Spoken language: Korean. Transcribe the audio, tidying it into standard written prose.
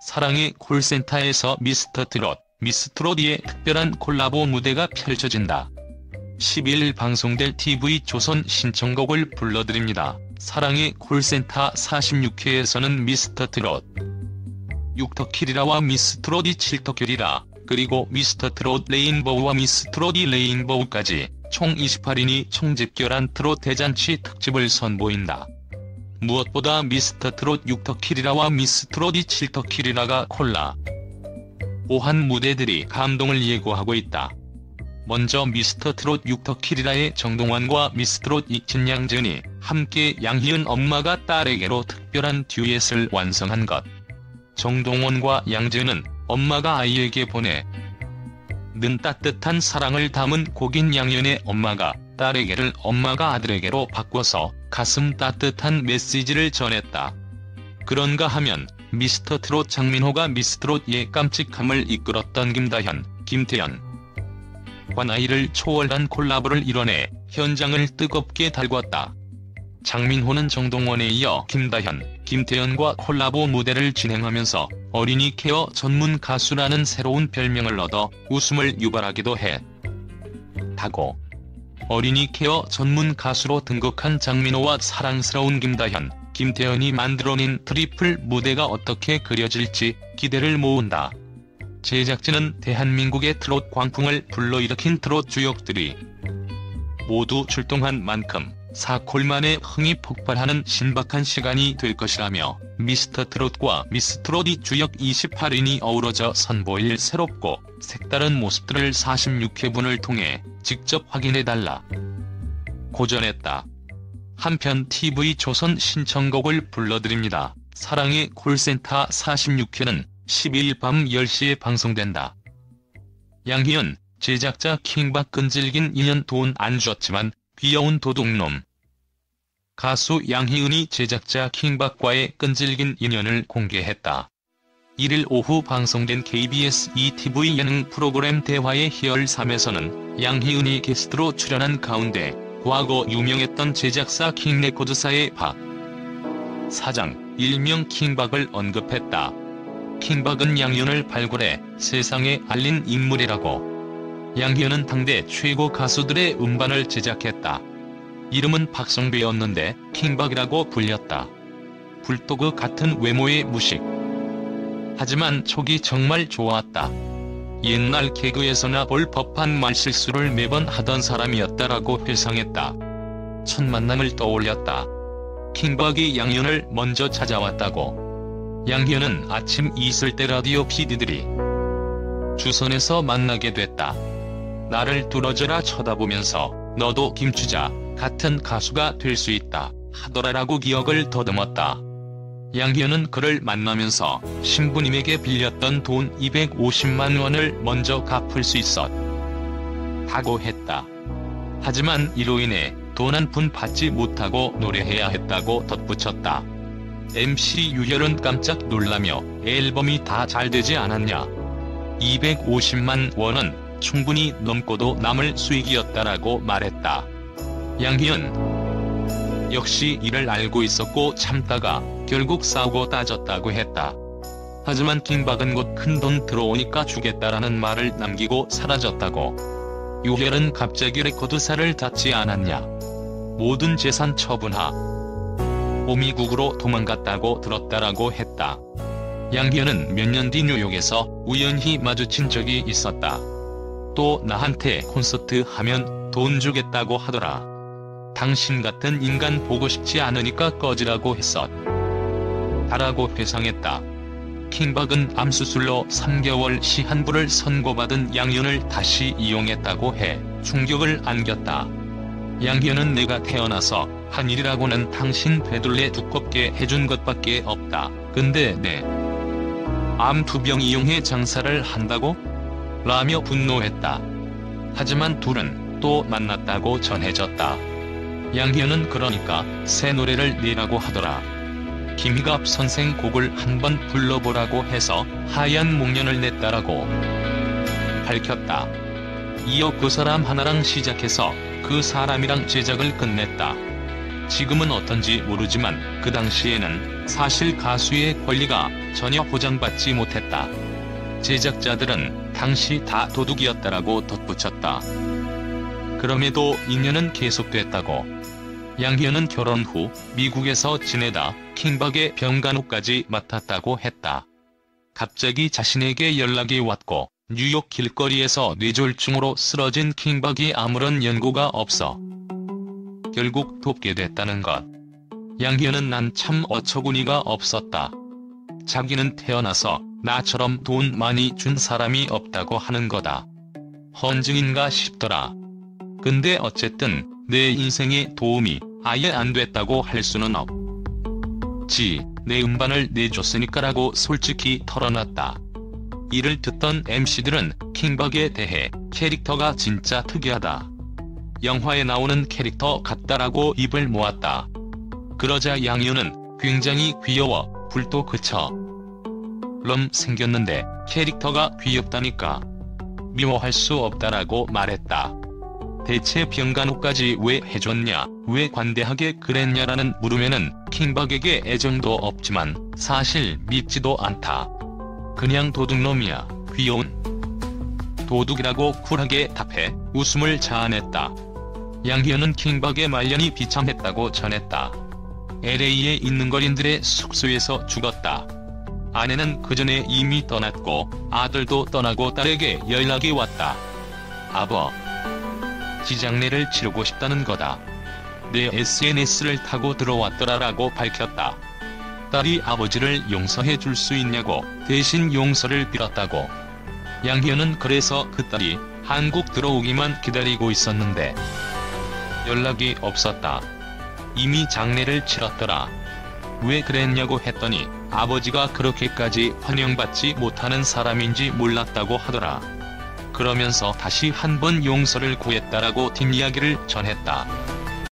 사랑의 콜센터에서 미스터 트롯, 미스 트롯의 특별한 콜라보 무대가 펼쳐진다. 12일 방송될 TV조선 신청곡을 불러드립니다. 사랑의 콜센터 46회에서는 미스터 트롯, 6터키리라와 미스 트롯이 7터키리라, 그리고 미스터 트롯 레인보우와 미스 트롯이 레인보우까지 총 28인이 총집결한 트롯 대잔치 특집을 선보인다. 무엇보다 미스터 트롯 6터키리라와 미스 트롯이 7터키리라가 콜라보한 무대들이 감동을 예고하고 있다. 먼저 미스터 트롯 6터키리라의 정동환과 미스 트롯 이진양전이 함께 양희은 엄마가 딸에게로 특별한 듀엣을 완성한 것. 정동원과 양재은은 엄마가 아이에게 보내는 따뜻한 사랑을 담은 곡인 양희은의 엄마가 딸에게를 엄마가 아들에게로 바꿔서 가슴 따뜻한 메시지를 전했다. 그런가 하면 미스터 트롯 장민호가 미스 트롯의 깜찍함을 이끌었던 김다현, 김태연과 나이를 초월한 콜라보를 이뤄내 현장을 뜨겁게 달궜다. 장민호는 정동원에 이어 김다현, 김태연과 콜라보 무대를 진행하면서 어린이 케어 전문 가수라는 새로운 별명을 얻어 웃음을 유발하기도 했다고. 어린이 케어 전문 가수로 등극한 장민호와 사랑스러운 김다현, 김태연이 만들어낸 트리플 무대가 어떻게 그려질지 기대를 모은다. 제작진은 대한민국의 트롯 광풍을 불러일으킨 트롯 주역들이 모두 출동한 만큼 사콜만의 흥이 폭발하는 신박한 시간이 될 것이라며 미스터 트롯과 미스 트롯이 주역 28인이 어우러져 선보일 새롭고 색다른 모습들을 46회분을 통해 직접 확인해달라고 전했다. 한편 TV조선 신청곡을 불러드립니다. 사랑의 콜센터 46회는 12일 밤 10시에 방송된다. 양희은, 제작자 킹박 끈질긴 인연 돈 안 줬지만 귀여운 도둑놈. 가수 양희은이 제작자 킹박과의 끈질긴 인연을 공개했다. 1일 오후 방송된 KBS ETV 예능 프로그램 대화의 희열 3에서는 양희은이 게스트로 출연한 가운데 과거 유명했던 제작사 킹레코드사의 박 사장, 일명 킹박을 언급했다. 킹박은 양희은을 발굴해 세상에 알린 인물이라고. 양희은은 당대 최고 가수들의 음반을 제작했다. 이름은 박성배였는데 킹박이라고 불렸다. 불도그 같은 외모의 무식. 하지만 촉이 정말 좋았다. 옛날 개그에서나 볼 법한 말실수를 매번 하던 사람이었다라고 회상했다. 첫 만남을 떠올렸다. 킹박이 양희은을 먼저 찾아왔다고. 양희은은 아침 있을 때 라디오 PD들이 주선에서 만나게 됐다. 나를 뚫어져라 쳐다보면서 너도 김추자 같은 가수가 될 수 있다 하더라라고 기억을 더듬었다. 양희은은 그를 만나면서 신부님에게 빌렸던 돈 250만 원을 먼저 갚을 수 있었다고 했다. 하지만 이로 인해 돈 한 푼 받지 못하고 노래해야 했다고 덧붙였다. MC 유혈은 깜짝 놀라며 앨범이 다 잘 되지 않았냐. 250만 원은 충분히 넘고도 남을 수익이었다라고 말했다. 양희은 역시 이를 알고 있었고 참다가 결국 싸우고 따졌다고 했다. 하지만 킹박은 곧 큰돈 들어오니까 주겠다라는 말을 남기고 사라졌다고. 유혈은 갑자기 레코드사를 닫지 않았냐. 모든 재산 처분하고 미국으로 도망갔다고 들었다라고 했다. 양희은은 몇 년 뒤 뉴욕에서 우연히 마주친 적이 있었다. 또 나한테 콘서트 하면 돈 주겠다고 하더라. 당신 같은 인간 보고 싶지 않으니까 꺼지라고 했었다라고 회상했다. 킹박은 암수술로 3개월 시한부를 선고받은 양희은을 다시 이용했다고 해 충격을 안겼다. 양희은은 내가 태어나서 한 일이라고는 당신 되돌려 두껍게 해준 것밖에 없다. 근데 내 암 2병 이용해 장사를 한다고? 라며 분노했다. 하지만 둘은 또 만났다고 전해졌다. 양희은은 그러니까 새 노래를 내라고 하더라. 김희갑 선생 곡을 한번 불러보라고 해서 하얀 목련을 냈다라고 밝혔다. 이어 그 사람 하나랑 시작해서 그 사람이랑 제작을 끝냈다. 지금은 어떤지 모르지만 그 당시에는 사실 가수의 권리가 전혀 보장받지 못했다. 제작자들은 당시 다 도둑이었다라고 덧붙였다. 그럼에도 인연은 계속됐다고. 양희은은 결혼 후 미국에서 지내다 킹박의 병간호까지 맡았다고 했다. 갑자기 자신에게 연락이 왔고 뉴욕 길거리에서 뇌졸중으로 쓰러진 킹박이 아무런 연고가 없어 결국 돕게 됐다는 것. 양희은은 난 참 어처구니가 없었다. 자기는 태어나서 나처럼 돈 많이 준 사람이 없다고 하는 거다. 헌증인가 싶더라. 근데 어쨌든 내 인생에 도움이 아예 안 됐다고 할 수는 없지. 내 음반을 내줬으니까라고 솔직히 털어놨다. 이를 듣던 MC들은 킹박에 대해 캐릭터가 진짜 특이하다. 영화에 나오는 캐릭터 같다라고 입을 모았다. 그러자 양희은은 굉장히 귀여워 불도 그쳐 럼 생겼는데 캐릭터가 귀엽다니까 미워할 수 없다라고 말했다. 대체 병간호까지 왜 해줬냐, 왜 관대하게 그랬냐라는 물음에는 킹박에게 애정도 없지만 사실 밉지도 않다. 그냥 도둑놈이야. 귀여운 도둑이라고 쿨하게 답해 웃음을 자아냈다. 양희은은 킹박의 말년이 비참했다고 전했다. LA에 있는 거린들의 숙소에서 죽었다. 아내는 그전에 이미 떠났고 아들도 떠나고 딸에게 연락이 왔다. 장례를 치르고 싶다는 거다. 내 SNS를 타고 들어왔더라라고 밝혔다. 딸이 아버지를 용서해 줄 수 있냐고 대신 용서를 빌었다고. 양희은은 그래서 그 딸이 한국 들어오기만 기다리고 있었는데 연락이 없었다. 이미 장례를 치렀더라. 왜 그랬냐고 했더니 아버지가 그렇게까지 환영받지 못하는 사람인지 몰랐다고 하더라. 그러면서 다시 한 번 용서를 구했다라고 뒷이야기를 전했다.